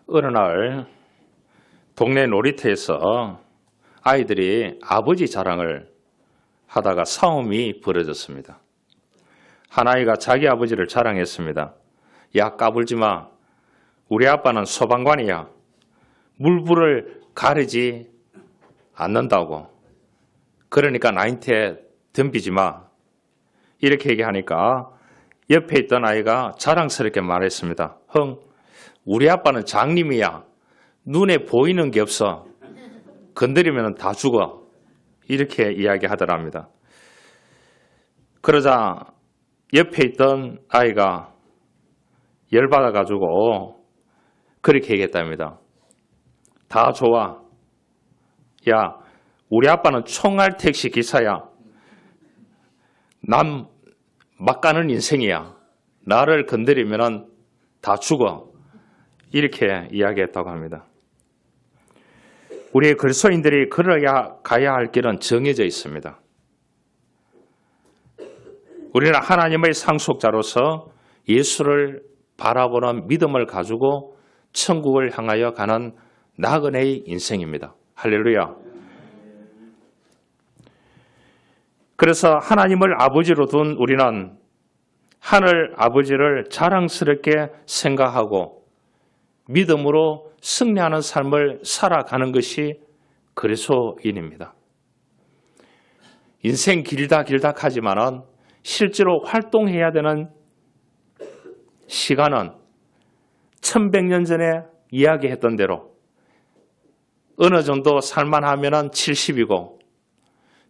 어느 날 동네 놀이터에서 아이들이 아버지 자랑을 하다가 싸움이 벌어졌습니다. 한 아이가 자기 아버지를 자랑했습니다. 야, 까불지 마. 우리 아빠는 소방관이야. 물불을 가리지 않는다고. 그러니까 나한테 덤비지 마. 이렇게 얘기하니까 옆에 있던 아이가 자랑스럽게 말했습니다. 흥, 우리 아빠는 장님이야. 눈에 보이는 게 없어. 건드리면 다 죽어. 이렇게 이야기하더랍니다. 그러자 옆에 있던 아이가 열받아가지고 그렇게 얘기했답니다. 다 좋아. 야, 우리 아빠는 총알 택시 기사야. 남 막 가는 인생이야. 나를 건드리면 다 죽어. 이렇게 이야기했다고 합니다. 우리의 그리스도인들이 걸어야 가야 할 길은 정해져 있습니다. 우리는 하나님의 상속자로서 예수를 바라보는 믿음을 가지고 천국을 향하여 가는 나그네의 인생입니다. 할렐루야. 그래서 하나님을 아버지로 둔 우리는 하늘 아버지를 자랑스럽게 생각하고 믿음으로 승리하는 삶을 살아가는 것이 그리스도인입니다. 인생 길다 하지만은 실제로 활동해야 되는 시간은 1100년 전에 이야기했던 대로 어느 정도 살만하면은 70이고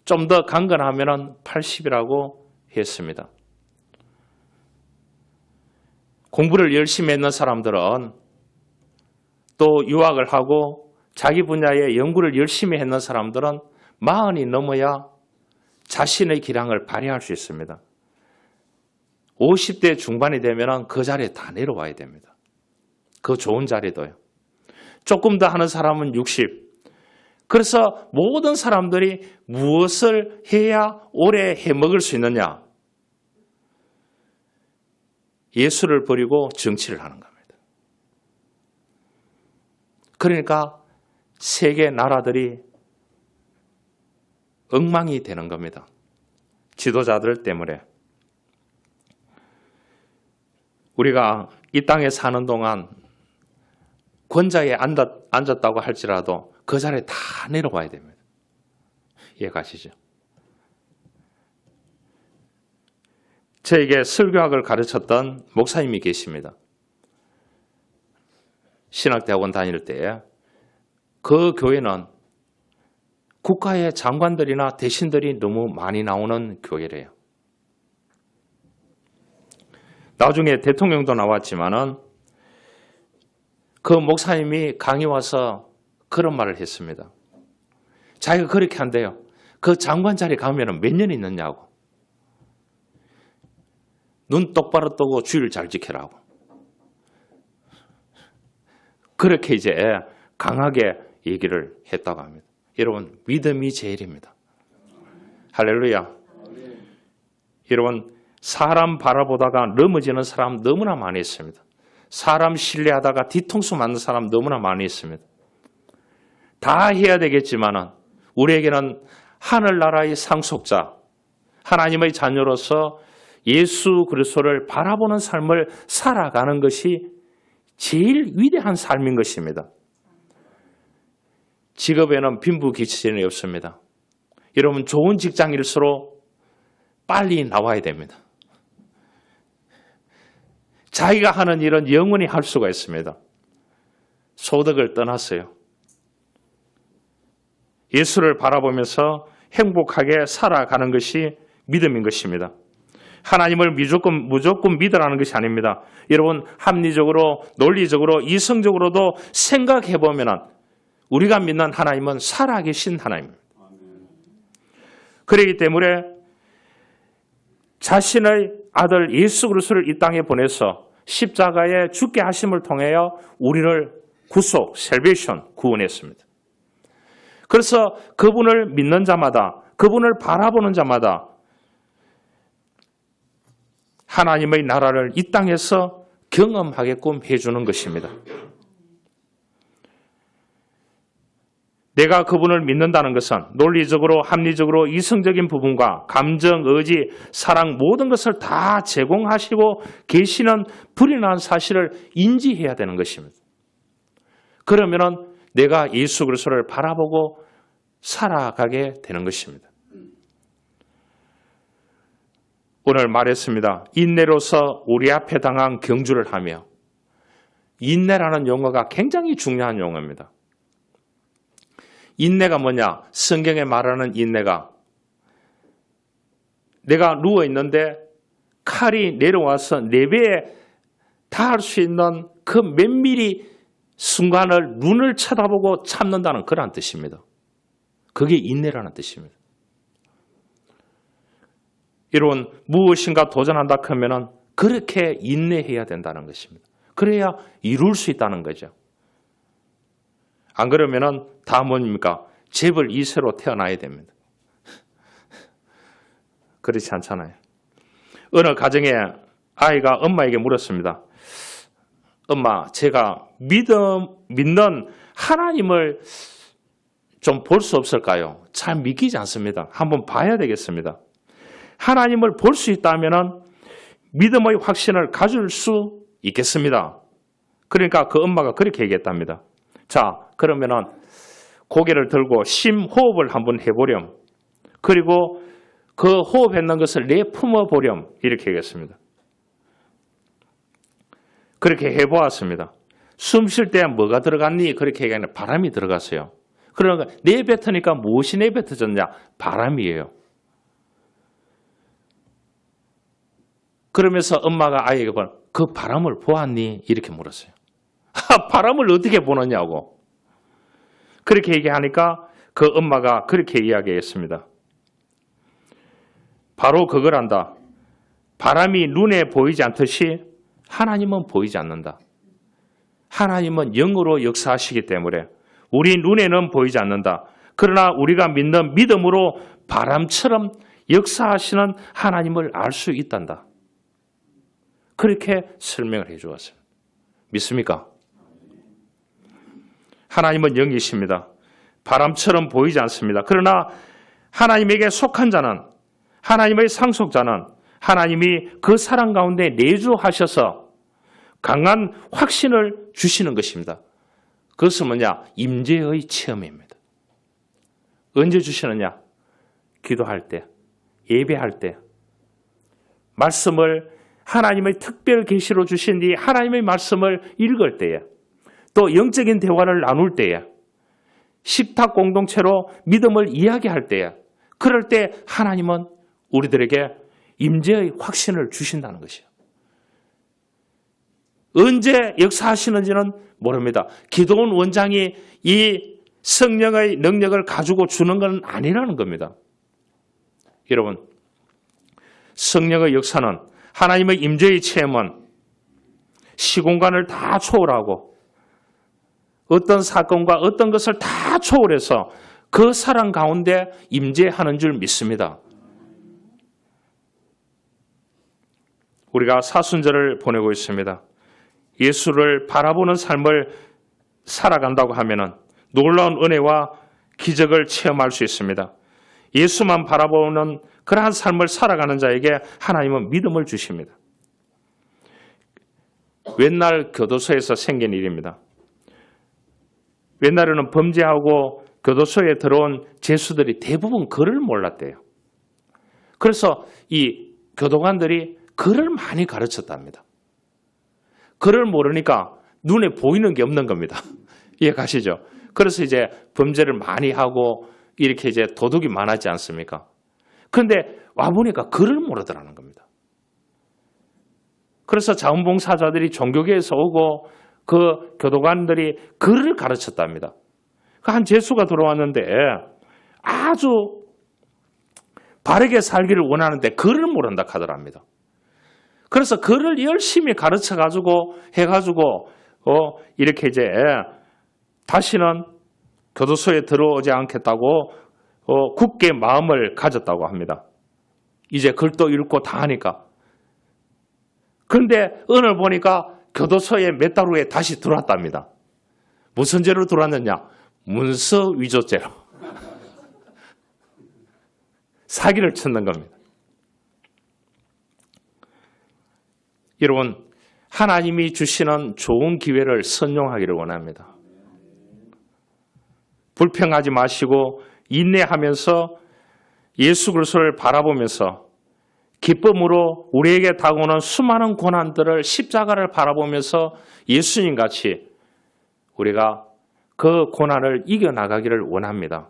좀 더 강건하면은 80이라고 했습니다. 공부를 열심히 했는 사람들은 또 유학을 하고 자기 분야의 연구를 열심히 했는 사람들은 40이 넘어야 자신의 기량을 발휘할 수 있습니다. 50대 중반이 되면 그 자리에 다 내려와야 됩니다. 그 좋은 자리도요. 조금 더 하는 사람은 60. 그래서 모든 사람들이 무엇을 해야 오래 해먹을 수 있느냐? 예수를 버리고 정치를 하는 겁니다. 그러니까 세계 나라들이 엉망이 되는 겁니다. 지도자들 때문에. 우리가 이 땅에 사는 동안 권좌에 앉았다고 할지라도 그 자리에 다 내려와야 됩니다. 이해가시죠? 저에게 설교학을 가르쳤던 목사님이 계십니다. 신학대학원 다닐 때 그 교회는 국가의 장관들이나 대신들이 너무 많이 나오는 교회래요. 나중에 대통령도 나왔지만은 그 목사님이 강의 와서 그런 말을 했습니다. 자기가 그렇게 한대요. 그 장관 자리 가면 몇 년 있느냐고. 눈 똑바로 뜨고 주의를 잘 지키라고. 그렇게 이제 강하게 얘기를 했다고 합니다. 여러분, 믿음이 제일입니다. 할렐루야. 여러분, 사람 바라보다가 넘어지는 사람 너무나 많이 있습니다. 사람 신뢰하다가 뒤통수 맞는 사람 너무나 많이 있습니다. 다 해야 되겠지만은 우리에게는 하늘나라의 상속자, 하나님의 자녀로서 예수 그리스도를 바라보는 삶을 살아가는 것이 제일 위대한 삶인 것입니다. 직업에는 빈부귀천이 없습니다. 여러분, 좋은 직장일수록 빨리 나와야 됩니다. 자기가 하는 일은 영원히 할 수가 있습니다. 소득을 떠났어요. 예수를 바라보면서 행복하게 살아가는 것이 믿음인 것입니다. 하나님을 무조건 믿으라는 것이 아닙니다. 여러분, 합리적으로, 논리적으로, 이성적으로도 생각해보면 우리가 믿는 하나님은 살아계신 하나님입니다. 그렇기 때문에 자신의 아들 예수 그리스도를 이 땅에 보내서 십자가에 죽게 하심을 통하여 우리를 구속, 셀베이션, 구원했습니다. 그래서 그분을 믿는 자마다, 그분을 바라보는 자마다 하나님의 나라를 이 땅에서 경험하게끔 해주는 것입니다. 내가 그분을 믿는다는 것은 논리적으로, 합리적으로, 이성적인 부분과 감정, 의지, 사랑 모든 것을 다 제공하시고 계시는 불인한 사실을 인지해야 되는 것입니다. 그러면은 내가 예수 그리스도를 바라보고 살아가게 되는 것입니다. 오늘 말했습니다. 인내로서 우리 앞에 당한 경주를 하며, 인내라는 용어가 굉장히 중요한 용어입니다. 인내가 뭐냐? 성경에 말하는 인내가 내가 누워 있는데 칼이 내려와서 내 배에 닿을 수 있는 그 면밀히 순간을 눈을 쳐다보고 참는다는 그런 뜻입니다. 그게 인내라는 뜻입니다. 이런 무엇인가 도전한다 하면은 그렇게 인내해야 된다는 것입니다. 그래야 이룰 수 있다는 거죠. 안 그러면은 다 뭡니까? 재벌 2세로 태어나야 됩니다. 그렇지 않잖아요. 어느 가정에 아이가 엄마에게 물었습니다. 엄마, 제가 믿는 하나님을 좀 볼 수 없을까요? 잘 믿기지 않습니다. 한번 봐야 되겠습니다. 하나님을 볼 수 있다면 믿음의 확신을 가질 수 있겠습니다. 그러니까 그 엄마가 그렇게 얘기했답니다. 자, 그러면은 고개를 들고 심호흡을 한번 해보렴. 그리고 그 호흡했는 것을 내품어보렴. 이렇게 얘기했습니다. 그렇게 해보았습니다. 숨 쉴 때 뭐가 들어갔니? 그렇게 얘기하는 바람이 들어갔어요. 그러니까 내뱉으니까 무엇이 내뱉어졌냐? 바람이에요. 그러면서 엄마가 아이에게 그 바람을 보았니? 이렇게 물었어요. 바람을 어떻게 보느냐고. 그렇게 얘기하니까 그 엄마가 그렇게 이야기했습니다. 바로 그거란다. 바람이 눈에 보이지 않듯이 하나님은 보이지 않는다. 하나님은 영으로 역사하시기 때문에 우리 눈에는 보이지 않는다. 그러나 우리가 믿는 믿음으로 바람처럼 역사하시는 하나님을 알 수 있단다. 그렇게 설명을 해 주었어요. 믿습니까? 하나님은 영이십니다. 바람처럼 보이지 않습니다. 그러나 하나님에게 속한 자는, 하나님의 상속자는 하나님이 그 사랑 가운데 내주하셔서 강한 확신을 주시는 것입니다. 그것은 뭐냐? 임재의 체험입니다. 언제 주시느냐? 기도할 때, 예배할 때, 말씀을 하나님의 특별 계시로 주신 이 하나님의 말씀을 읽을 때에, 또 영적인 대화를 나눌 때에, 식탁 공동체로 믿음을 이야기할 때에, 그럴 때 하나님은 우리들에게 임재의 확신을 주신다는 것이에요. 언제 역사하시는지는 모릅니다. 기도원 원장이 이 성령의 능력을 가지고 주는 건 아니라는 겁니다. 여러분, 성령의 역사는, 하나님의 임재의 체험은 시공간을 다 초월하고 어떤 사건과 어떤 것을 다 초월해서 그 사랑 가운데 임재하는 줄 믿습니다. 우리가 사순절을 보내고 있습니다. 예수를 바라보는 삶을 살아간다고 하면은 놀라운 은혜와 기적을 체험할 수 있습니다. 예수만 바라보는 그러한 삶을 살아가는 자에게 하나님은 믿음을 주십니다. 옛날 교도소에서 생긴 일입니다. 옛날에는 범죄하고 교도소에 들어온 죄수들이 대부분 글을 몰랐대요. 그래서 이 교도관들이 글을 많이 가르쳤답니다. 글을 모르니까 눈에 보이는 게 없는 겁니다. 이해 가시죠? 그래서 이제 범죄를 많이 하고 이렇게 이제 도둑이 많았지 않습니까? 그런데 와보니까 글을 모르더라는 겁니다. 그래서 자원봉사자들이 종교계에서 오고 그 교도관들이 글을 가르쳤답니다. 한 죄수가 들어왔는데 아주 바르게 살기를 원하는데 글을 모른다 하더랍니다. 그래서 글을 열심히 가르쳐가지고 해가지고 이렇게 이제 다시는 교도소에 들어오지 않겠다고 굳게 마음을 가졌다고 합니다. 이제 글도 읽고 다 하니까. 그런데 오늘 보니까 교도소에 몇 달 후에 다시 들어왔답니다. 무슨 죄로 들어왔느냐? 문서 위조죄로 사기를 쳤는 겁니다. 여러분, 하나님이 주시는 좋은 기회를 선용하기를 원합니다. 불평하지 마시고 인내하면서 예수 그리스도를 바라보면서 기쁨으로 우리에게 다가오는 수많은 고난들을 십자가를 바라보면서 예수님 같이 우리가 그 고난을 이겨나가기를 원합니다.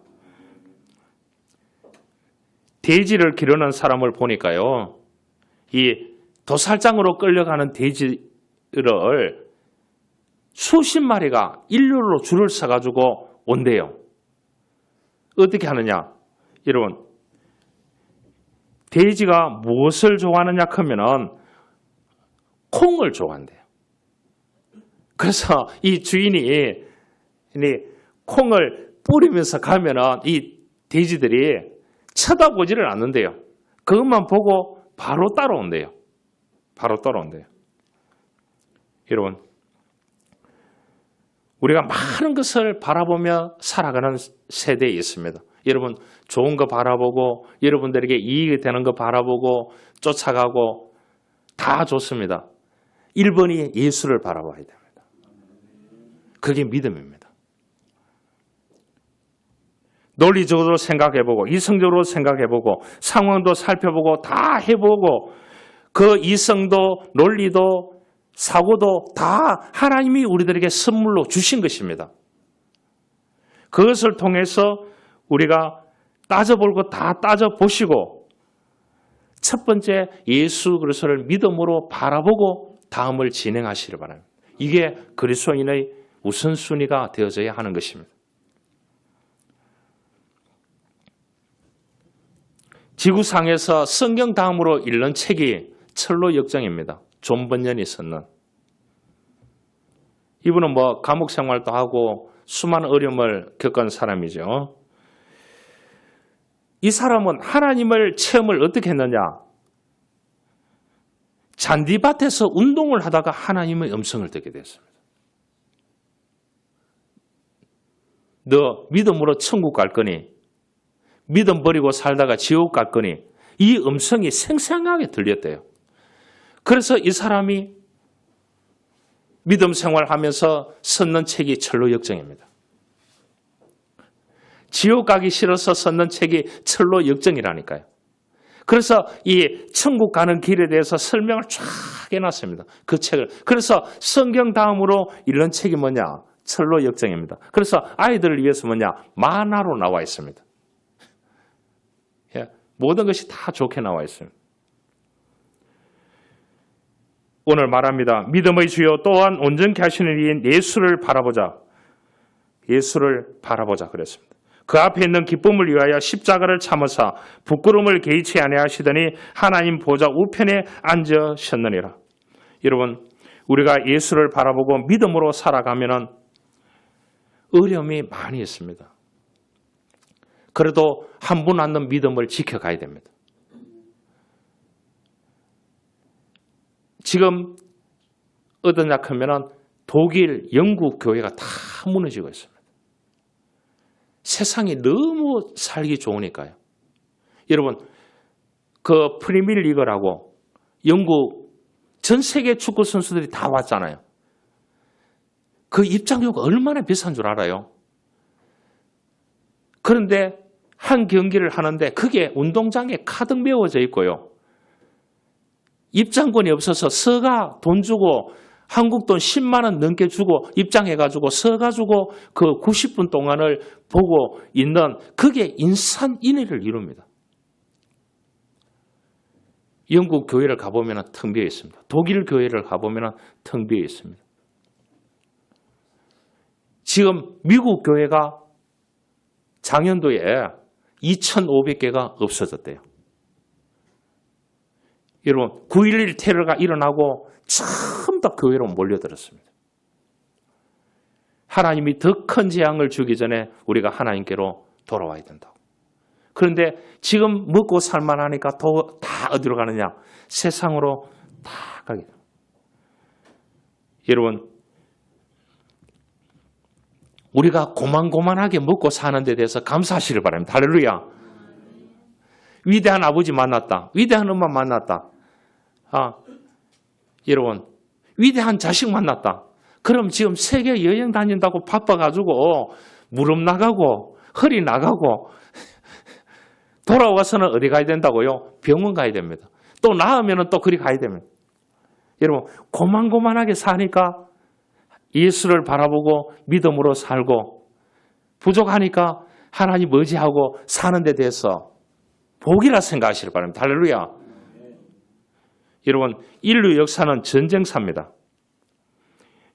돼지를 기르는 사람을 보니까요, 이 도살장으로 끌려가는 돼지를 수십 마리가 일렬로 줄을 서가지고 온대요. 어떻게 하느냐? 여러분, 돼지가 무엇을 좋아하느냐 하면은 콩을 좋아한대요. 그래서 이 주인이 콩을 뿌리면서 가면은 이 돼지들이 쳐다보지를 않는데요. 그것만 보고 바로 따라온대요. 바로 따라온대요. 여러분, 우리가 많은 것을 바라보며 살아가는 세대에 있습니다. 여러분, 좋은 거 바라보고 여러분들에게 이익이 되는 거 바라보고 쫓아가고 다 좋습니다. 1번이 예수를 바라봐야 됩니다. 그게 믿음입니다. 논리적으로 생각해보고 이성적으로 생각해보고 상황도 살펴보고 다 해보고 그 이성도 논리도 사고도 다 하나님이 우리들에게 선물로 주신 것입니다. 그것을 통해서 우리가 따져볼 다 따져보시고 첫 번째 예수 그리스도를 믿음으로 바라보고 다음을 진행하시기 바랍니다. 이게 그리스도인의 우선순위가 되어져야 하는 것입니다. 지구상에서 성경 다음으로 읽는 책이 철로 역정입니다. 존 번연이 썼는. 이분은 감옥 생활도 하고 수많은 어려움을 겪은 사람이죠. 이 사람은 하나님을 체험을 어떻게 했느냐? 잔디밭에서 운동을 하다가 하나님의 음성을 듣게 됐습니다. 너 믿음으로 천국 갈 거니? 믿음 버리고 살다가 지옥 갈 거니? 이 음성이 생생하게 들렸대요. 그래서 이 사람이 믿음 생활하면서 썼는 책이 철로 역정입니다. 지옥 가기 싫어서 썼는 책이 철로 역정이라니까요. 그래서 이 천국 가는 길에 대해서 설명을 쫙 해놨습니다. 그 책을. 그래서 성경 다음으로 읽는 책이 뭐냐? 철로 역정입니다. 그래서 아이들을 위해서 뭐냐? 만화로 나와 있습니다. 예, 모든 것이 다 좋게 나와 있습니다. 오늘 말합니다. 믿음의 주요 또한 온전케 하시는 이인 예수를 바라보자. 예수를 바라보자 그랬습니다. 그 앞에 있는 기쁨을 위하여 십자가를 참으사 부끄러움을 개의치 아니하시더니 하나님 보좌 우편에 앉으셨느니라. 여러분, 우리가 예수를 바라보고 믿음으로 살아가면은 어려움이 많이 있습니다. 그래도 한 분 않는 믿음을 지켜가야 됩니다. 지금 어떠냐 하면은 독일, 영국 교회가 다 무너지고 있습니다. 세상이 너무 살기 좋으니까요. 여러분, 그 프리미어리그라고 영국 전 세계 축구 선수들이 다 왔잖아요. 그 입장료가 얼마나 비싼 줄 알아요? 그런데 한 경기를 하는데 그게 운동장에 가득 메워져 있고요. 입장권이 없어서 서가 돈 주고 한국 돈 10만 원 넘게 주고 입장해가지고 서가지고 그 90분 동안을 보고 있는 그게 인산인해를 이룹니다. 영국 교회를 가보면 텅 비어 있습니다. 독일 교회를 가보면 텅 비어 있습니다. 지금 미국 교회가 작년도에 2,500개가 없어졌대요. 여러분, 9.11 테러가 일어나고 처음 다 교회로 몰려들었습니다. 하나님이 더 큰 재앙을 주기 전에 우리가 하나님께로 돌아와야 된다고. 그런데 지금 먹고 살만하니까 다 어디로 가느냐? 세상으로 다 가게 됩니다. 여러분, 우리가 고만고만하게 먹고 사는 데 대해서 감사하시길 바랍니다. 할렐루야. 위대한 아버지 만났다. 위대한 엄마 만났다. 여러분, 위대한 자식 만났다. 그럼 지금 세계 여행 다닌다고 바빠가지고 무릎 나가고 허리 나가고 돌아와서는 어디 가야 된다고요? 병원 가야 됩니다. 또 나으면 또 그리 가야 됩니다. 여러분, 고만고만하게 사니까 예수를 바라보고 믿음으로 살고 부족하니까 하나님 의지하고 사는 데 대해서 복이라 생각하시길 바랍니다. 할렐루야. 여러분, 인류 역사는 전쟁사입니다.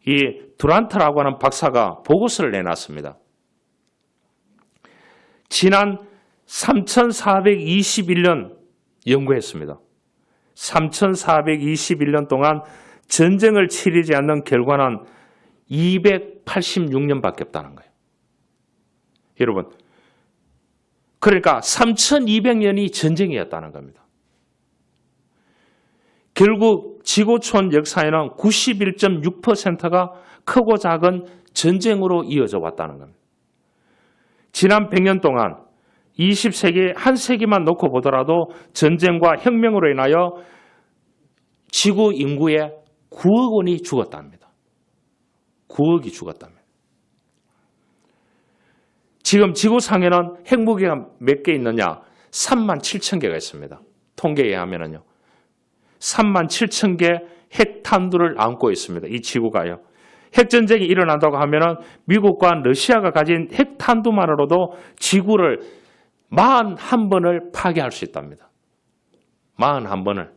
이 두란트라고 하는 박사가 보고서를 내놨습니다. 지난 3421년 연구했습니다. 3421년 동안 전쟁을 치르지 않는 결과는 286년밖에 없다는 거예요. 여러분, 그러니까 3200년이 전쟁이었다는 겁니다. 결국 지구촌 역사에는 91.6%가 크고 작은 전쟁으로 이어져 왔다는 겁니다. 지난 100년 동안 20세기 한 세기만 놓고 보더라도 전쟁과 혁명으로 인하여 지구 인구의 9억 원이 죽었답니다. 9억이 죽었답니다. 지금 지구상에는 핵무기가 몇 개 있느냐? 3만 7천 개가 있습니다. 통계에 의하면요. 3만 7천 개 핵탄두를 안고 있습니다. 이 지구가요. 핵전쟁이 일어난다고 하면은 미국과 러시아가 가진 핵탄두만으로도 지구를 41번을 파괴할 수 있답니다. 41번을.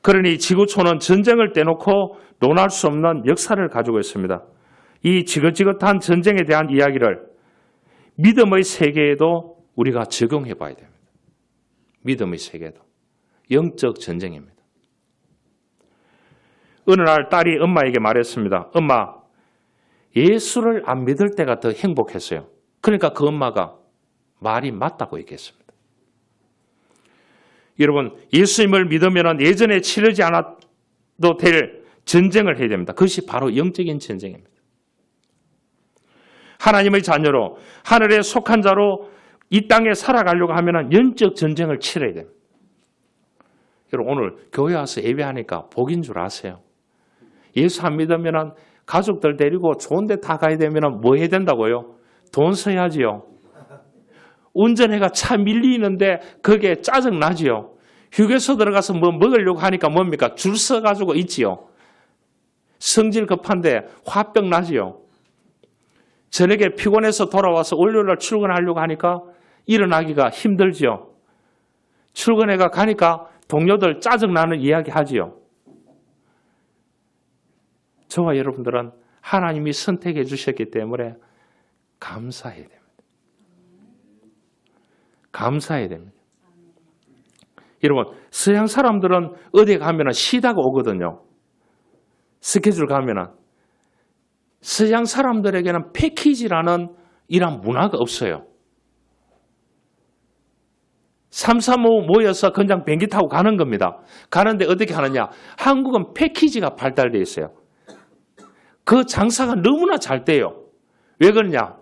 그러니 지구촌은 전쟁을 떼놓고 논할 수 없는 역사를 가지고 있습니다. 이 지긋지긋한 전쟁에 대한 이야기를 믿음의 세계에도 우리가 적용해 봐야 됩니다. 믿음의 세계에도. 영적 전쟁입니다. 어느 날 딸이 엄마에게 말했습니다. 엄마, 예수를 안 믿을 때가 더 행복했어요. 그러니까 그 엄마가 말이 맞다고 얘기했습니다. 여러분, 예수님을 믿으면 예전에 치르지 않아도 될 전쟁을 해야 됩니다. 그것이 바로 영적인 전쟁입니다. 하나님의 자녀로 하늘에 속한 자로 이 땅에 살아가려고 하면 영적 전쟁을 치러야 됩니다. 여러분, 오늘 교회 와서 예배하니까 복인 줄 아세요? 예수 안 믿으면 가족들 데리고 좋은 데 다 가야 되면 뭐 해야 된다고요? 돈 써야지요. 운전해가 차 밀리는데 그게 짜증나지요. 휴게소 들어가서 뭐 먹으려고 하니까 뭡니까? 줄 서가지고 있지요. 성질 급한데 화병 나지요. 저녁에 피곤해서 돌아와서 월요일날 출근하려고 하니까 일어나기가 힘들지요. 출근해가 가니까 동료들 짜증나는 이야기 하지요. 저와 여러분들은 하나님이 선택해 주셨기 때문에 감사해야 됩니다. 감사해야 됩니다. 여러분, 서양 사람들은 어디 가면 쉬다가 오거든요. 스케줄 가면은. 서양 사람들에게는 패키지라는 이런 문화가 없어요. 3, 4, 5 모여서 그냥 비행기 타고 가는 겁니다. 가는데 어떻게 하느냐? 한국은 패키지가 발달되어 있어요. 그 장사가 너무나 잘 돼요. 왜 그러냐?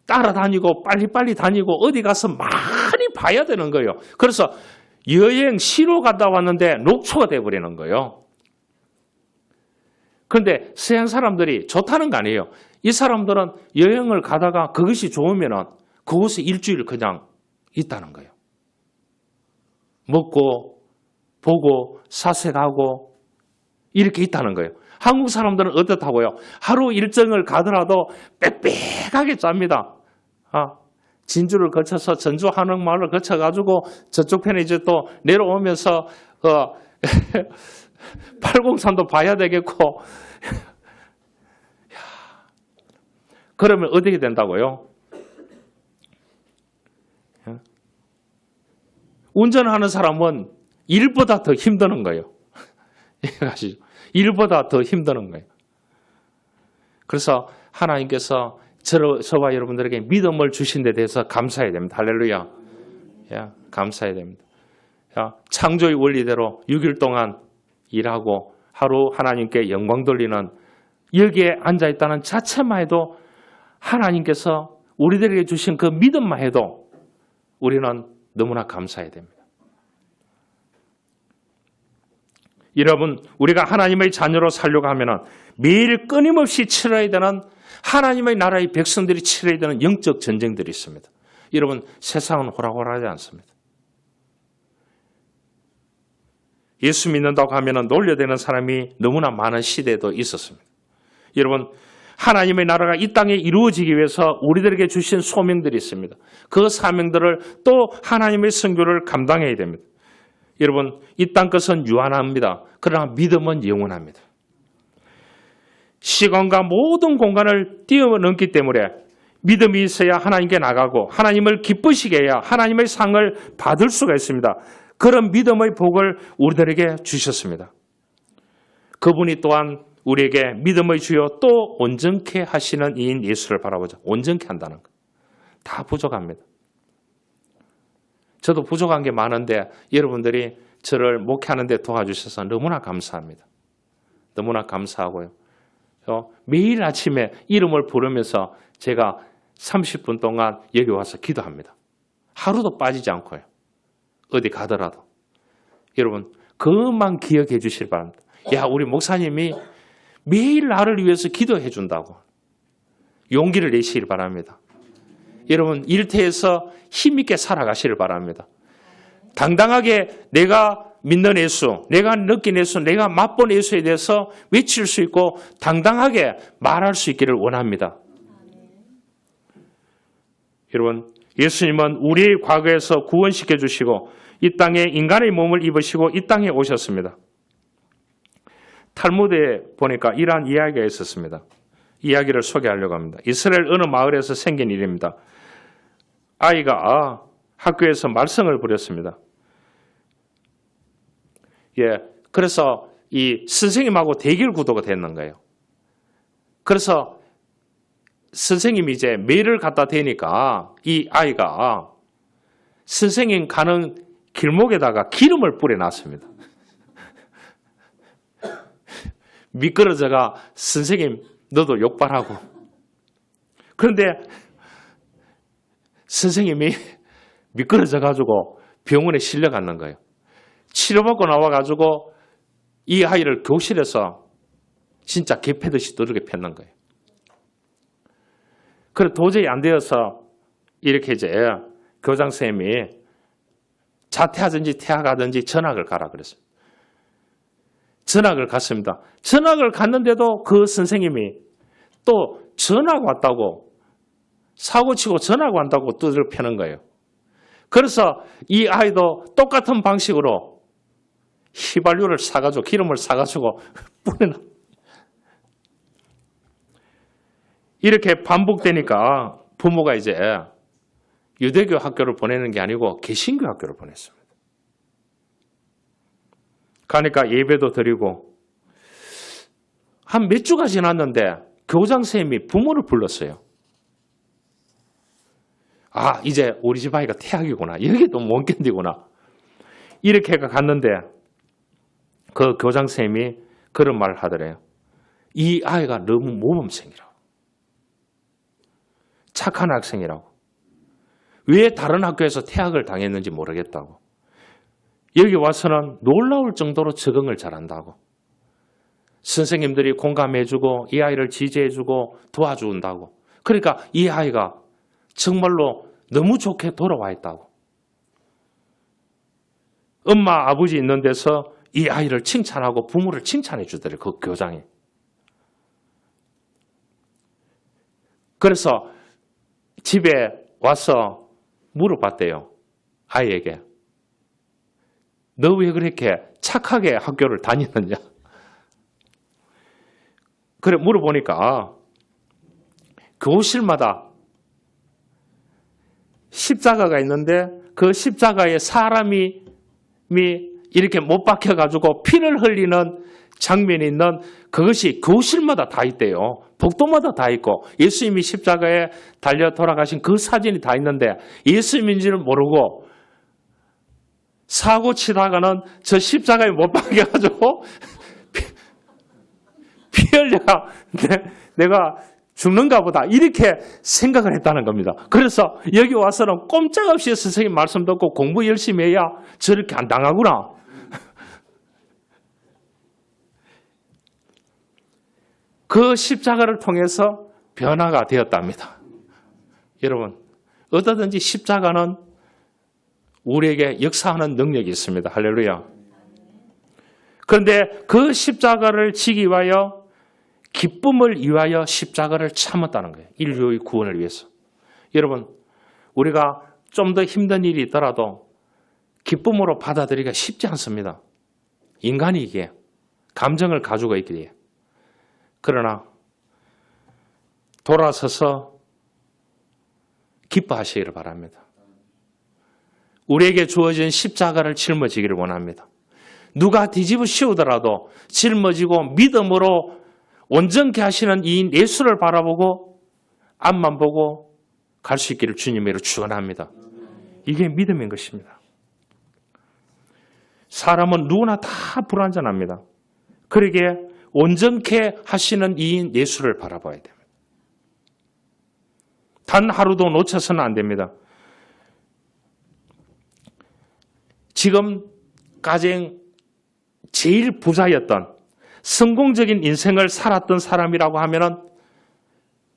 따라다니고 빨리빨리 다니고 어디 가서 많이 봐야 되는 거예요. 그래서 여행 쉬러 갔다 왔는데 녹초가 돼버리는 거예요. 그런데 서양 사람들이 좋다는 거 아니에요. 이 사람들은 여행을 가다가 그것이 좋으면 그곳에 일주일 그냥 있다는 거예요. 먹고 보고 사색하고 이렇게 있다는 거예요. 한국 사람들은 어떻다고요? 하루 일정을 가더라도 빽빽하게 짭니다. 진주를 거쳐서 전주 한옥마을을 거쳐가지고 저쪽 편에 이제 또 내려오면서 팔공산도 봐야 되겠고 그러면 어떻게 된다고요? 운전하는 사람은 일보다 더 힘드는 거예요. 이해가시죠? 일보다 더 힘드는 거예요. 그래서 하나님께서 저와 여러분들에게 믿음을 주신 데 대해서 감사해야 됩니다. 할렐루야. 감사해야 됩니다. 창조의 원리대로 6일 동안 일하고 하루 하나님께 영광 돌리는 여기에 앉아있다는 자체만 해도 하나님께서 우리들에게 주신 그 믿음만 해도 우리는 너무나 감사해야 됩니다. 여러분, 우리가 하나님의 자녀로 살려고 하면 매일 끊임없이 치러야 되는 하나님의 나라의 백성들이 치러야 되는 영적 전쟁들이 있습니다. 여러분, 세상은 호락호락하지 않습니다. 예수 믿는다고 하면 놀려대는 사람이 너무나 많은 시대도 있었습니다. 여러분, 하나님의 나라가 이 땅에 이루어지기 위해서 우리들에게 주신 소명들이 있습니다. 그 사명들을 또 하나님의 선교를 감당해야 됩니다. 여러분, 이 땅 것은 유한합니다. 그러나 믿음은 영원합니다. 시간과 모든 공간을 뛰어넘기 때문에 믿음이 있어야 하나님께 나가고 하나님을 기쁘시게 해야 하나님의 상을 받을 수가 있습니다. 그런 믿음의 복을 우리들에게 주셨습니다. 그분이 또한 우리에게 믿음의 주요 또 온전케 하시는 이인 예수를 바라보자. 온전케 한다는 것. 다 부족합니다. 저도 부족한 게 많은데 여러분들이 저를 목회하는 데 도와주셔서 너무나 감사합니다. 너무나 감사하고요. 매일 아침에 이름을 부르면서 제가 30분 동안 여기 와서 기도합니다. 하루도 빠지지 않고요. 어디 가더라도. 여러분, 그것만 기억해 주시기 바랍니다. 야, 우리 목사님이 매일 나를 위해서 기도해 준다고. 용기를 내시길 바랍니다. 여러분, 일터에서 힘있게 살아가시길 바랍니다. 당당하게 내가 믿는 예수, 내가 느낀 예수, 내가 맛본 예수에 대해서 외칠 수 있고 당당하게 말할 수 있기를 원합니다. 여러분, 예수님은 우리의 과거에서 구원시켜 주시고 이 땅에 인간의 몸을 입으시고 이 땅에 오셨습니다. 탈무드에 보니까 이러한 이야기가 있었습니다. 이야기를 소개하려고 합니다. 이스라엘 어느 마을에서 생긴 일입니다. 아이가 학교에서 말썽을 부렸습니다. 그래서 이 선생님하고 대결 구도가 됐는 거예요. 그래서 선생님이 이제 매를 갖다 대니까 이 아이가 선생님 가는 길목에다가 기름을 뿌려놨습니다. 미끄러져가 선생님 너도 욕발하고. 그런데 선생님이 미끄러져가지고 병원에 실려갔는 거예요. 치료받고 나와가지고 이 아이를 교실에서 진짜 개 패듯이 두르게 팼는 거예요. 그래 도저히 안 되어서 이렇게 이제 교장 선생님이 자퇴하든지 퇴학하든지 전학을 가라 그랬어요. 전학을 갔습니다. 전학을 갔는데도 그 선생님이 또 전학 왔다고 사고치고 전학 왔다고 두드려 패는 거예요. 그래서 이 아이도 똑같은 방식으로 휘발유를 사가지고 기름을 사가지고 뿌리는 이렇게 반복되니까 부모가 이제 유대교 학교를 보내는 게 아니고 개신교 학교를 보냈습니다. 가니까 예배도 드리고 한 몇 주가 지났는데 교장 선생님이 부모를 불렀어요. 아, 이제 우리 집 아이가 태학이구나. 여기도 못 견디구나. 이렇게 갔는데 그 교장 선생님이 그런 말을 하더래요. 이 아이가 너무 모범생이라고. 착한 학생이라고. 왜 다른 학교에서 퇴학을 당했는지 모르겠다고. 여기 와서는 놀라울 정도로 적응을 잘한다고. 선생님들이 공감해주고 이 아이를 지지해주고 도와준다고. 그러니까 이 아이가 정말로 너무 좋게 돌아와 있다고. 엄마, 아버지 있는 데서 이 아이를 칭찬하고 부모를 칭찬해 주더래요. 그 교장이. 그래서 집에 와서 물어봤대요. 아이에게. 너 왜 그렇게 착하게 학교를 다니느냐? 그래 물어보니까 교실마다 십자가가 있는데 그 십자가에 사람이 이렇게 못 박혀가지고 피를 흘리는 장면이 있는 그것이 교실마다 다 있대요. 복도마다 다 있고 예수님이 십자가에 달려 돌아가신 그 사진이 다 있는데 예수님인지를 모르고 사고 치다가는 저 십자가에 못 박혀가지고 피 열려가 내가 죽는가 보다 이렇게 생각을 했다는 겁니다. 그래서 여기 와서는 꼼짝없이 선생님 말씀 듣고 공부 열심히 해야 저렇게 안 당하구나. 그 십자가를 통해서 변화가 되었답니다. 여러분, 어떠든지 십자가는 우리에게 역사하는 능력이 있습니다. 할렐루야. 그런데 그 십자가를 지기 위하여 기쁨을 위하여 십자가를 참았다는 거예요. 인류의 구원을 위해서. 여러분, 우리가 좀 더 힘든 일이 있더라도 기쁨으로 받아들이기가 쉽지 않습니다. 인간이 이게 감정을 가지고 있기에. 그러나 돌아서서 기뻐하시기를 바랍니다. 우리에게 주어진 십자가를 짊어지기를 원합니다. 누가 뒤집어 씌우더라도 짊어지고 믿음으로 온전케 하시는 이 예수를 바라보고 앞만 보고 갈 수 있기를 주님으로 축원합니다. 이게 믿음인 것입니다. 사람은 누구나 다 불완전합니다. 그러기에 온전케 하시는 이 예수를 바라봐야 됩니다. 단 하루도 놓쳐서는 안 됩니다. 지금까지 제일 부자였던 성공적인 인생을 살았던 사람이라고 하면은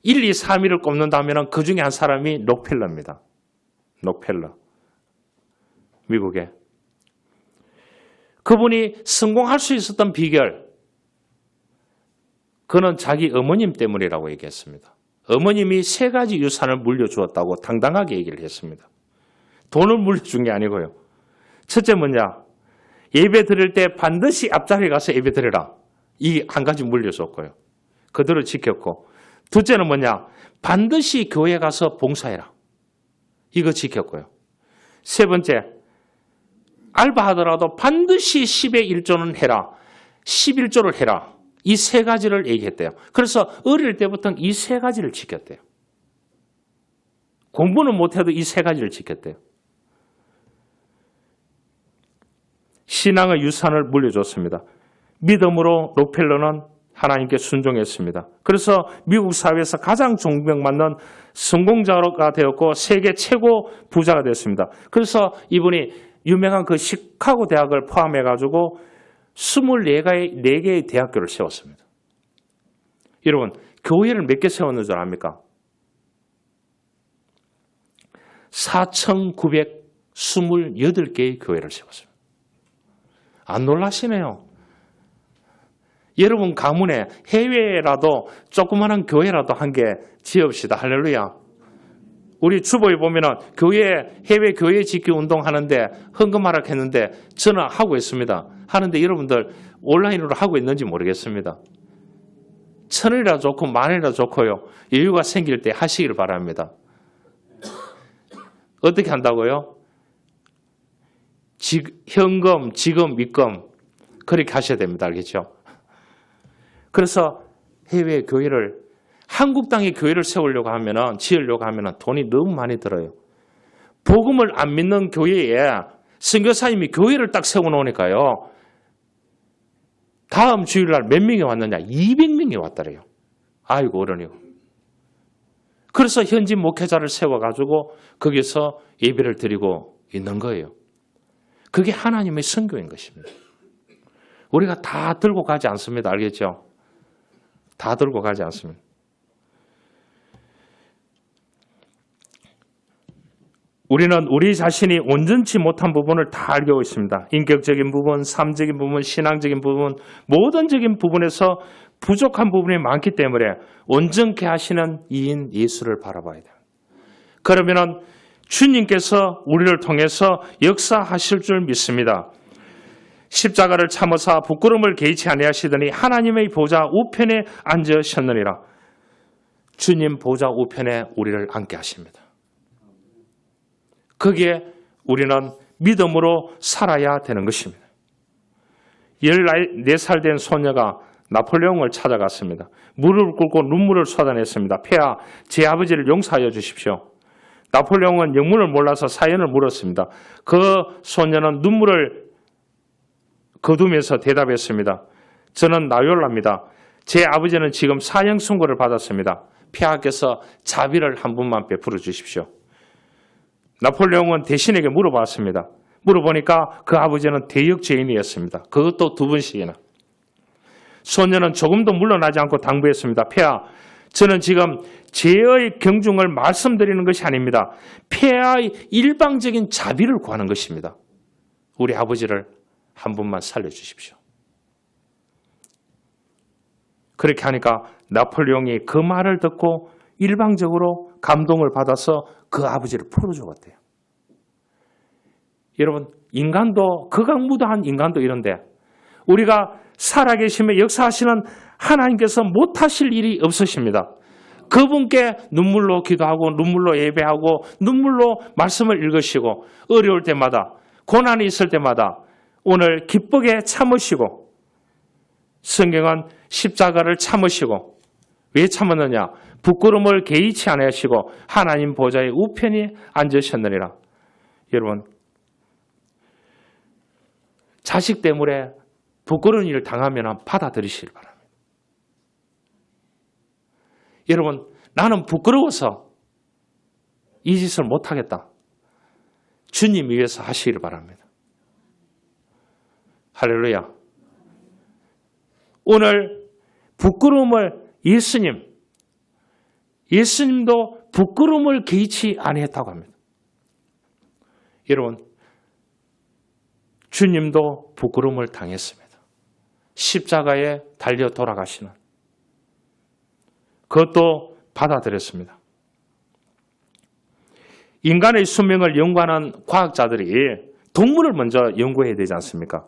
1, 2, 3위를 꼽는다면 그 중에 한 사람이 록펠러입니다. 록펠러. 미국에. 그분이 성공할 수 있었던 비결, 그는 자기 어머님 때문이라고 얘기했습니다. 어머님이 3가지 유산을 물려주었다고 당당하게 얘기를 했습니다. 돈을 물려준 게 아니고요. 첫째 뭐냐? 예배 드릴 때 반드시 앞자리에 가서 예배 드리라. 이 한 가지 물려줬고요. 그대로 지켰고. 둘째는 뭐냐? 반드시 교회 가서 봉사해라. 이거 지켰고요. 세 번째, 알바하더라도 반드시 10의 1조는 해라. 11조를 해라. 이 3가지를 얘기했대요. 그래서 어릴 때부터 이 3가지를 지켰대요. 공부는 못해도 이 3가지를 지켰대요. 신앙의 유산을 물려줬습니다. 믿음으로 록펠러는 하나님께 순종했습니다. 그래서 미국 사회에서 가장 존경받는 성공자가 되었고 세계 최고 부자가 됐습니다. 그래서 이분이 유명한 그 시카고 대학을 포함해가지고 24개의 대학교를 세웠습니다. 여러분, 교회를 몇 개 세웠는 줄 압니까? 4,928개의 교회를 세웠습니다. 안 놀라시네요. 여러분 가문에 해외라도 조그마한 교회라도 한 개 지읍시다. 할렐루야. 우리 주보에 보면은 해외 교회 짓기 운동 하는데 헌금하라고 했는데 저는 하고 있습니다. 하는데 여러분들 온라인으로 하고 있는지 모르겠습니다. 1,000원이라 좋고 10,000원이라 좋고요. 여유가 생길 때 하시기를 바랍니다. 어떻게 한다고요? 현금, 지금, 입금 그렇게 하셔야 됩니다. 알겠죠? 그래서 해외 교회를 한국 땅에 교회를 세우려고 하면은 지으려고 하면은 돈이 너무 많이 들어요. 복음을 안 믿는 교회에 선교사님이 교회를 딱 세워놓으니까요. 다음 주일날 몇 명이 왔느냐? 200명이 왔더래요. 아이고 어른이요. 그래서 현지 목회자를 세워가지고 거기서 예배를 드리고 있는 거예요. 그게 하나님의 선교인 것입니다. 우리가 다 들고 가지 않습니다. 알겠죠? 다 들고 가지 않습니다. 우리는 우리 자신이 온전치 못한 부분을 다 알고 있습니다. 인격적인 부분, 삶적인 부분, 신앙적인 부분, 모든적인 부분에서 부족한 부분이 많기 때문에 온전케 하시는 이인 예수를 바라봐야 돼요. 그러면 주님께서 우리를 통해서 역사하실 줄 믿습니다. 십자가를 참으사 부끄러움을 개의치 아니하시더니 하나님의 보좌 우편에 앉으셨느니라. 주님 보좌 우편에 우리를 앉게 하십니다. 거기에 우리는 믿음으로 살아야 되는 것입니다. 14살 된 소녀가 나폴레옹을 찾아갔습니다. 무릎을 꿇고 눈물을 쏟아냈습니다. 폐하, 제 아버지를 용서하여 주십시오. 나폴레옹은 영문을 몰라서 사연을 물었습니다. 그 소녀는 눈물을 거두면서 대답했습니다. 저는 나욜라입니다. 제 아버지는 지금 사형 선고를 받았습니다. 폐하께서 자비를 한 분만 베풀어 주십시오. 나폴레옹은 대신에게 물어봤습니다. 물어보니까 그 아버지는 대역죄인이었습니다. 그것도 2번씩이나. 소년은 조금도 물러나지 않고 당부했습니다. 폐하, 저는 지금 죄의 경중을 말씀드리는 것이 아닙니다. 폐하의 일방적인 자비를 구하는 것입니다. 우리 아버지를 한 분만 살려주십시오. 그렇게 하니까 나폴레옹이 그 말을 듣고 일방적으로 감동을 받아서 그 아버지를 풀어주었대요. 여러분, 인간도 극악무도한 인간도 이런데 우리가 살아계시며 역사하시는 하나님께서 못하실 일이 없으십니다. 그분께 눈물로 기도하고 눈물로 예배하고 눈물로 말씀을 읽으시고 어려울 때마다 고난이 있을 때마다 오늘 기쁘게 참으시고 성경은 십자가를 참으시고 왜 참았느냐? 부끄러움을 개의치 않으시고 하나님 보좌의 우편에 앉으셨느니라. 여러분, 자식 때문에 부끄러운 일을 당하면 받아들이시길 바랍니다. 여러분, 나는 부끄러워서 이 짓을 못하겠다. 주님 위해서 하시기를 바랍니다. 할렐루야. 오늘 부끄러움을 예수님도 부끄러움을 개의치 아니했다고 합니다. 여러분, 주님도 부끄러움을 당했습니다. 십자가에 달려 돌아가시는 그것도 받아들였습니다. 인간의 수명을 연구하는 과학자들이 동물을 먼저 연구해야 되지 않습니까?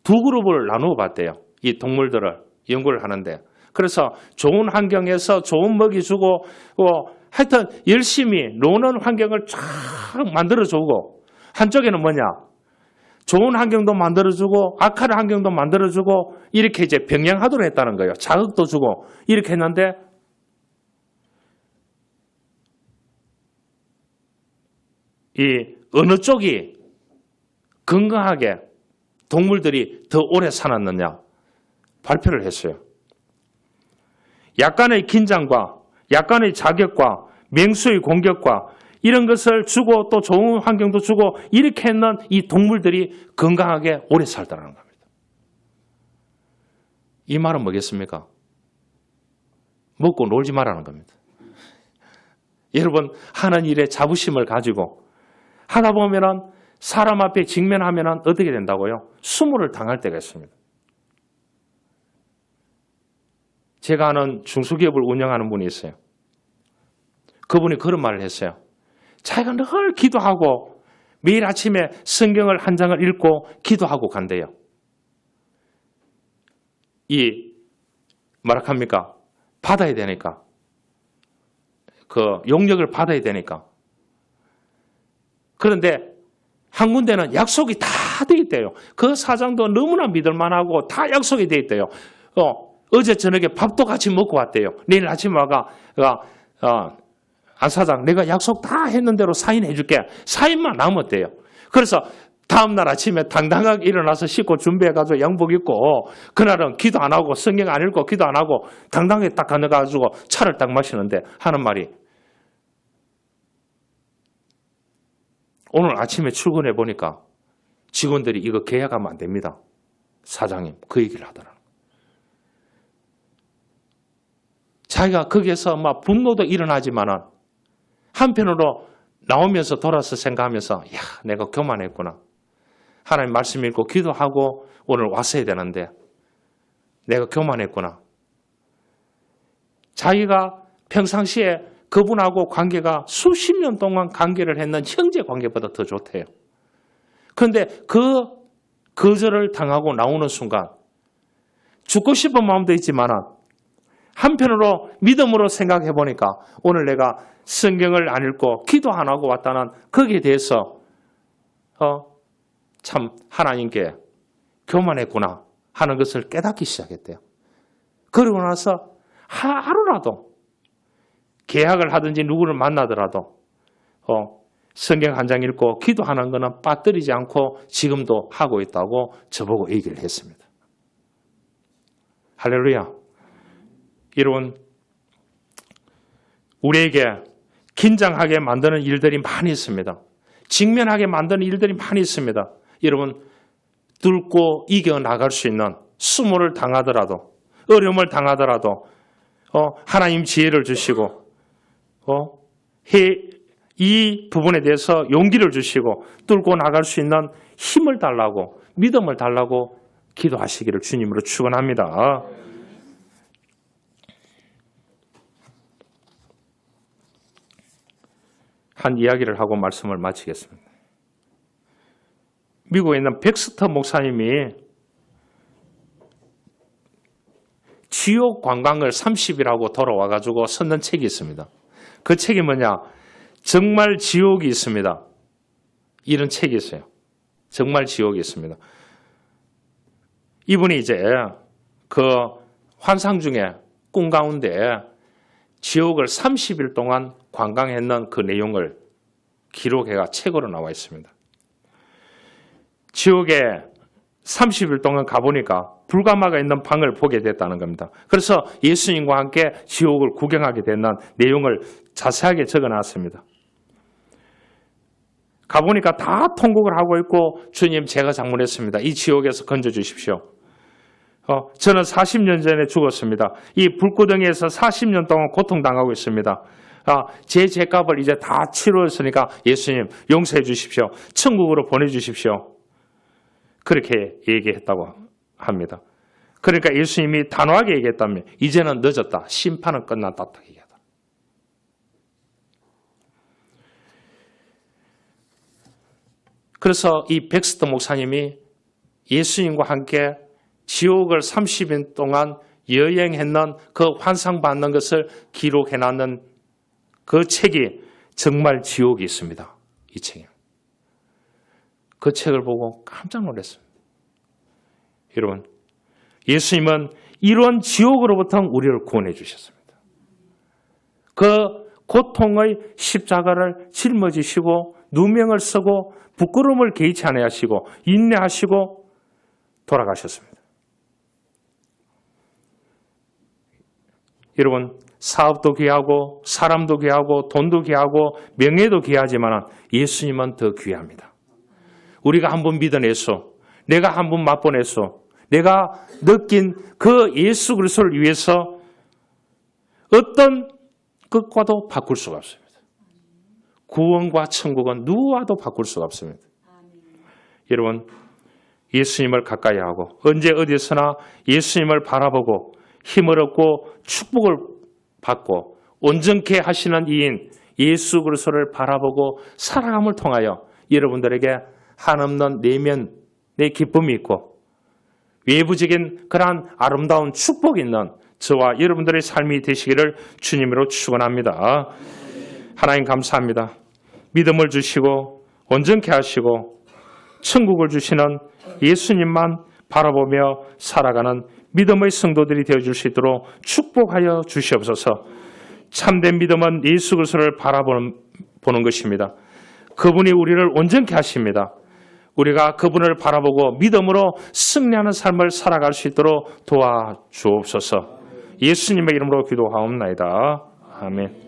2그룹을 나누어 봤대요. 이 동물들을 연구를 하는데. 그래서 좋은 환경에서 좋은 먹이 주고 하여튼 열심히 노는 환경을 쫙 만들어주고 한쪽에는 뭐냐? 좋은 환경도 만들어주고 악한 환경도 만들어주고 이렇게 이제 병행하도록 했다는 거예요. 자극도 주고 이렇게 했는데 이 어느 쪽이 건강하게 동물들이 더 오래 살았느냐 발표를 했어요. 약간의 긴장과 약간의 자격과 맹수의 공격과 이런 것을 주고 또 좋은 환경도 주고 이렇게 했는 이 동물들이 건강하게 오래 살더라는 겁니다. 이 말은 뭐겠습니까? 먹고 놀지 말라는 겁니다. 여러분, 하는 일에 자부심을 가지고 하다 보면은 사람 앞에 직면하면은 어떻게 된다고요? 수모를 당할 때가 있습니다. 제가 아는 중소기업을 운영하는 분이 있어요. 그분이 그런 말을 했어요. 자기가 늘 기도하고 매일 아침에 성경을 한 장을 읽고 기도하고 간대요. 뭐랄합니까? 받아야 되니까. 그 용역을 받아야 되니까. 그런데 한 군데는 약속이 다 돼 있대요. 그 사장도 너무나 믿을만하고 다 약속이 돼 있대요. 어제 저녁에 밥도 같이 먹고 왔대요. 내일 아침에 와가 안 사장 내가 약속 다 했는 대로 사인해 줄게. 사인만 남았대요. 그래서 다음날 아침에 당당하게 일어나서 씻고 준비해가지고 양복 입고 그날은 기도 안 하고 성경 안 읽고 기도 안 하고 당당하게 딱 가져가지고 차를 딱 마시는데 하는 말이 오늘 아침에 출근해 보니까 직원들이 이거 계약하면 안 됩니다. 사장님 그 얘기를 하더라고요. 자기가 거기에서 막 분노도 일어나지만은 한편으로 나오면서 돌아서 생각하면서 야 내가 교만했구나. 하나님 말씀 읽고 기도하고 오늘 왔어야 되는데 내가 교만했구나. 자기가 평상시에 그분하고 관계가 수십 년 동안 관계를 했는 형제 관계보다 더 좋대요. 그런데 그 거절을 당하고 나오는 순간 죽고 싶은 마음도 있지만 한편으로 믿음으로 생각해 보니까 오늘 내가 성경을 안 읽고 기도 안 하고 왔다는 거기에 대해서 참 하나님께 교만했구나 하는 것을 깨닫기 시작했대요. 그러고 나서 하루라도 계약을 하든지 누구를 만나더라도 성경 한 장 읽고 기도하는 것은 빠뜨리지 않고 지금도 하고 있다고 저보고 얘기를 했습니다. 할렐루야. 여러분, 우리에게 긴장하게 만드는 일들이 많이 있습니다. 직면하게 만드는 일들이 많이 있습니다. 여러분, 뚫고 이겨나갈 수 있는 수모를 당하더라도, 어려움을 당하더라도 하나님 지혜를 주시고 이 부분에 대해서 용기를 주시고 뚫고 나갈 수 있는 힘을 달라고, 믿음을 달라고 기도하시기를 주님으로 축원합니다. 한 이야기를 하고 말씀을 마치겠습니다. 미국에 있는 백스터 목사님이 지옥 관광을 30이라고 돌아와가지고 썼는 책이 있습니다. 그 책이 뭐냐? 정말 지옥이 있습니다. 이런 책이 있어요. 정말 지옥이 있습니다. 이분이 이제 그 환상 중에 꿈 가운데 지옥을 30일 동안 관광했는 그 내용을 기록해가 책으로 나와 있습니다. 지옥에 30일 동안 가보니까 불가마가 있는 방을 보게 됐다는 겁니다. 그래서 예수님과 함께 지옥을 구경하게 된 내용을 자세하게 적어놨습니다. 가보니까 다 통곡을 하고 있고, 주님, 제가 잘못했습니다. 이 지옥에서 건져주십시오. 저는 40년 전에 죽었습니다. 이 불구덩이에서 40년 동안 고통당하고 있습니다. 제 죄값을 이제 다 치루었으니까 예수님 용서해 주십시오. 천국으로 보내주십시오. 그렇게 얘기했다고 합니다. 그러니까 예수님이 단호하게 얘기했다면 이제는 늦었다. 심판은 끝났다. 얘기하다. 그래서 이 백스터 목사님이 예수님과 함께 지옥을 30일 동안 여행했는 그 환상받는 것을 기록해놨는 그 책이 정말 지옥이 있습니다. 이 책이. 그 책을 보고 깜짝 놀랐습니다. 여러분, 예수님은 이런 지옥으로부터 우리를 구원해 주셨습니다. 그 고통의 십자가를 짊어지시고 누명을 쓰고 부끄러움을 개의치 아니하시고 인내하시고 돌아가셨습니다. 여러분, 사업도 귀하고 사람도 귀하고 돈도 귀하고 명예도 귀하지만 예수님은 더 귀합니다. 우리가 한번 믿어내서, 내가 한번 맛보내서, 내가 느낀 그 예수 그리스도를 위해서 어떤 것과도 바꿀 수가 없습니다. 구원과 천국은 누구와도 바꿀 수가 없습니다. 여러분, 예수님을 가까이 하고 언제 어디서나 예수님을 바라보고 힘을 얻고 축복을 받고 온전케 하시는 이인 예수 그리스도를 바라보고 살아감을 통하여 여러분들에게 한없는 내면의 기쁨이 있고 외부적인 그러한 아름다운 축복이 있는 저와 여러분들의 삶이 되시기를 주님으로 축원합니다. 하나님 감사합니다. 믿음을 주시고 온전케 하시고 천국을 주시는 예수님만 바라보며 살아가는 믿음의 성도들이 되어줄 수 있도록 축복하여 주시옵소서. 참된 믿음은 예수 그리스도를 바라보는 것입니다. 그분이 우리를 온전케 하십니다. 우리가 그분을 바라보고 믿음으로 승리하는 삶을 살아갈 수 있도록 도와주옵소서. 예수님의 이름으로 기도하옵나이다. 아멘.